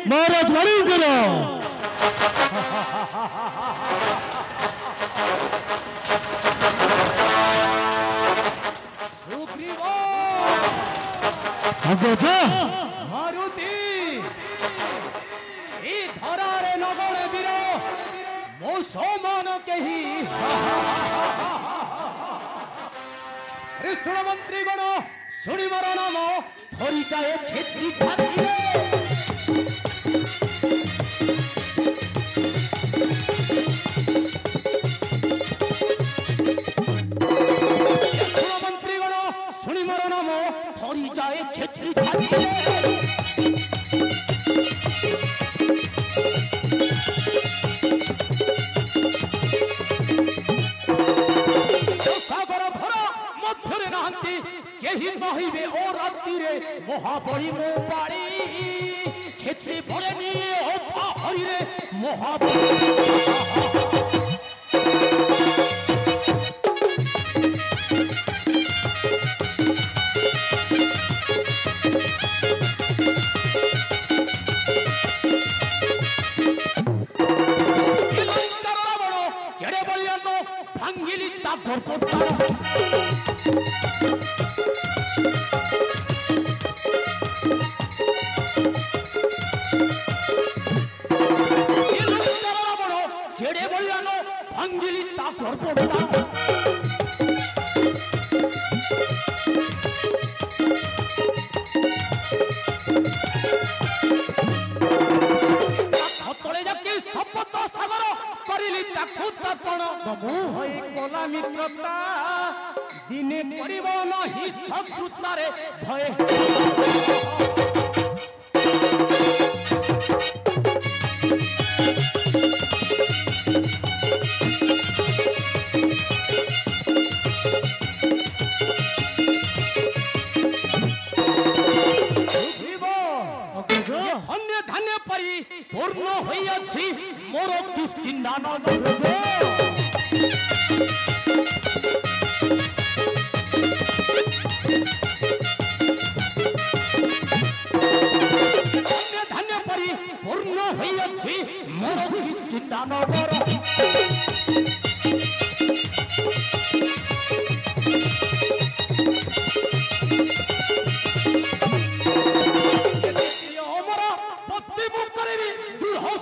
महाराज वरींद्र मारुति धरारे नगण वीर मो समान कही कृष्ण मंत्री गण शुणी मार नाम धरी जाए क्षेत्री मंत्री गण शुणी मार नाम धरी जाए क्षेत्री कहिबे ओ राति रे महाबली मो पाड़ी क्षेत्री पड़े नी ओ हरि रे महाबली केड़े बलिया तो भांगिली ता घरकोटा मित्रता दिने परिब नहीं शत्रुतारे भय धन्य धन्य परी पूर्ण होइछि मोर किष्किंधा नगर धन्य परी पूर्ण होइछि मोर किष्किंधा नगर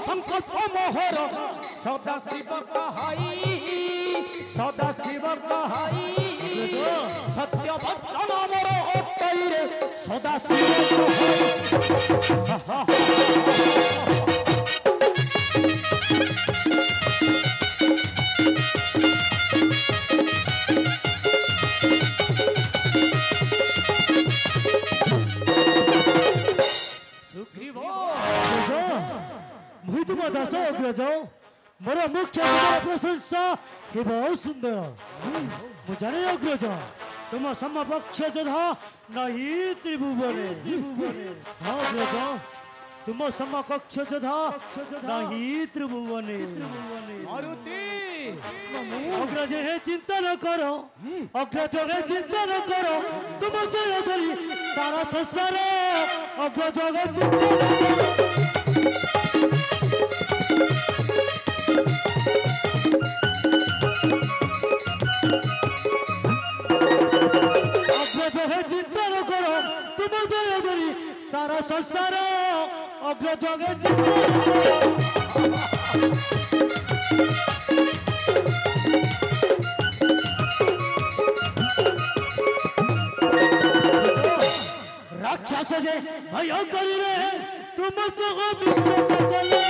संकल्प मोहर सदा शिव कहाई सत्य वचन मोर अटैरे सदा शिव दास अग्रज मोर मुख्य प्रशंसा हे बहुत सुंदर मुझे अग्रज तुम समपक्ष जोधा नहीं त्रिभुवने हाँ अग्रज तुम समकक्ष जोधा नहीं त्रिभुवने अग्रज हे चिंता न करो अग्रज हे चिंता न करो तुम चलो धरी सारा संसार अग्रज हे चिंता न करो चिंता न करो तुम जय धरी सारा संसार अग्रज राक्षस जे भय करी रे तुम सह मित्र कले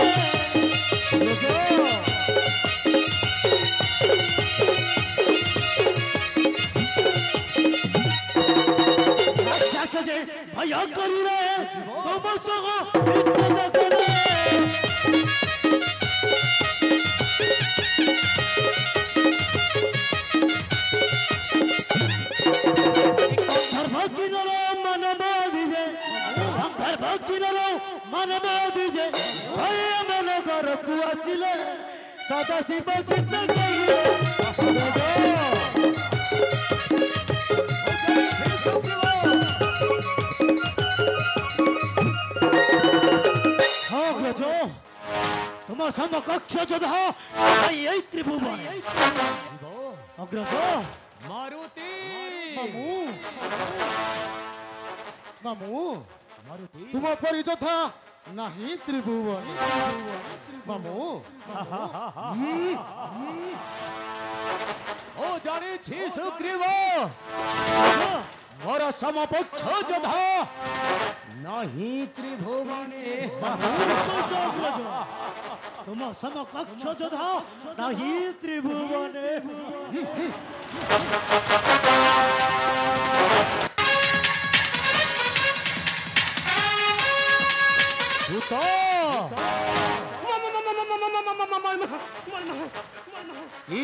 भय करी रे तुम तुम सह नित्य जगरे धर्मकिनरो मनबादिजे धर्मकिनरो मनबादिजे भय मन घरकु आसिले सदा शिव गीत गाइले अग्रजो तुम समकक्ष जोधा यही त्रिभुवन अग्रजो मारुति मामू मामू मारुति तुम परिजोधा नहीं त्रिभुवन मामू ओ जाने छी सुग्रीव मोर समपक्ष जोधा नहीं त्रिभुवने तुम समकक्ष जोधा नहीं त्रिभुवने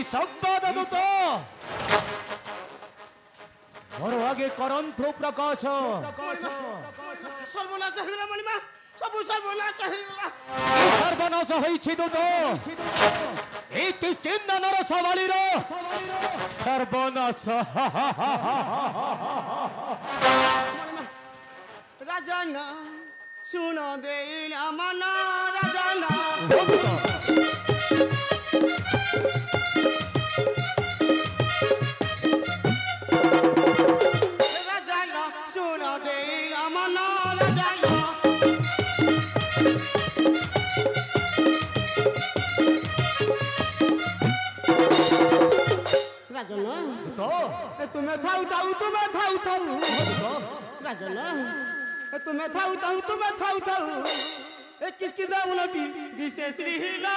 संवाद दूत मोर आगे करंतु प्रकाश सर्वनाश होइला मणिमा सब सर्वनाश होइला सर्वनाश होइछि दूत ए किष्किंधा नर सवालीर सर्वनाश राजाना सुन देना मना राजाना राजाना सुन देना मना राजाना राजाना तो तुम्हें थाऊ राजाना तुम्हें थाऊ किसकी दावलटी दिसे श्री हिला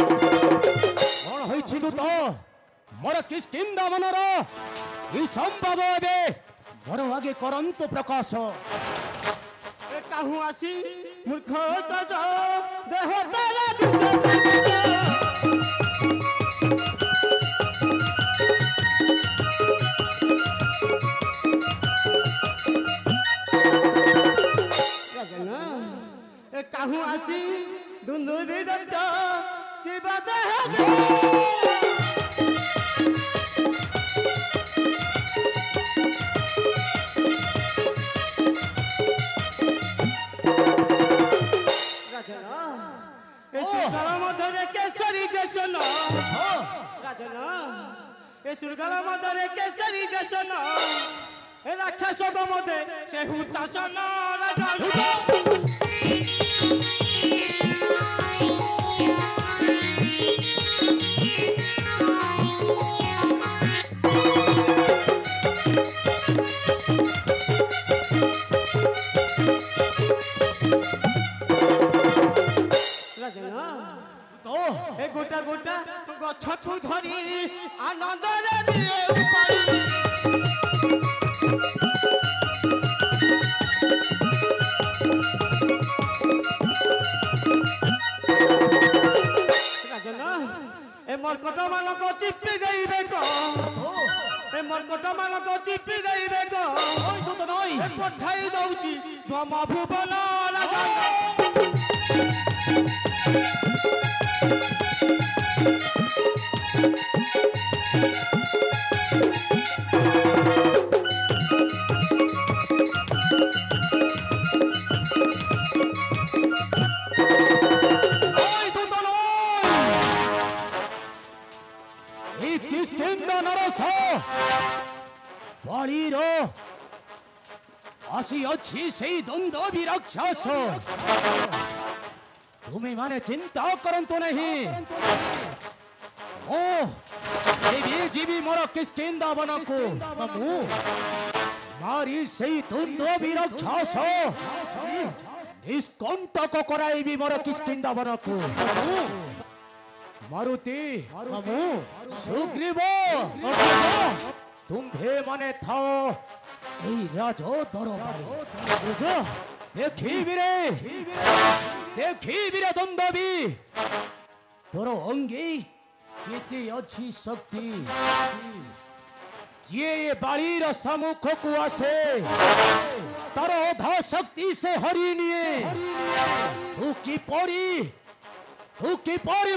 कौन होइछि दूत मोर किष्किंधा मनर ई संवाद एबे मोर आगे करंतु प्रकाश कहूँ आसी मूर्ख कट देह तारा दिसे राजना कहूँ आसी धुंधुरी दत्त की बात है केसरी जैसन राजना ए सुरगला मदरे केसरी जैसन ए राक्षस मदे से हुतासन राजा ए गोटा गोटा गछठू धरी आनंद रे दिए उपारी राजना ए मरकट मानक चिपी देइबे को ए मरकट मानक चिपी देइबे को ओइ तो नई ए पठाई दउची जमा भुवन राजा किष्किंधा नरस बलिर आसी अच्छी से द्वंद्व विराक्षस तुम्हें माने चिंता करंतु नहीं ओ जीवी जीवी मोर किष्किंधा बनकु আরি সেই দ্বন্দ্ব বিরক্ষাস নিষ্কণ্টক করাইবি মোর কিষ্কিন্দাবনকু মারুতি মামু সুগ্রীব তুম্ভে মানে থাও এই রাজ দরবারে দেখিবি রে দ্বন্দ্ববি তোর অঙ্গে কেতে অছি শক্তি যে বাড়ির সম্মুখকু আসে তার অধা শক্তি সে হরি নিয়ে তু কিপরি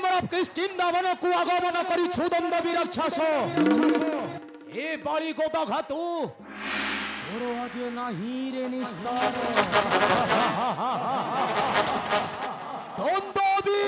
মোর কিষ্কিন্দাবনকু আগমন করিছু দ্বন্দ্ববি রাক্ষস এ বাড়ি গোদাঘাতু তোর আজ নাহি রে নিস্তার দ্বন্দ্ববি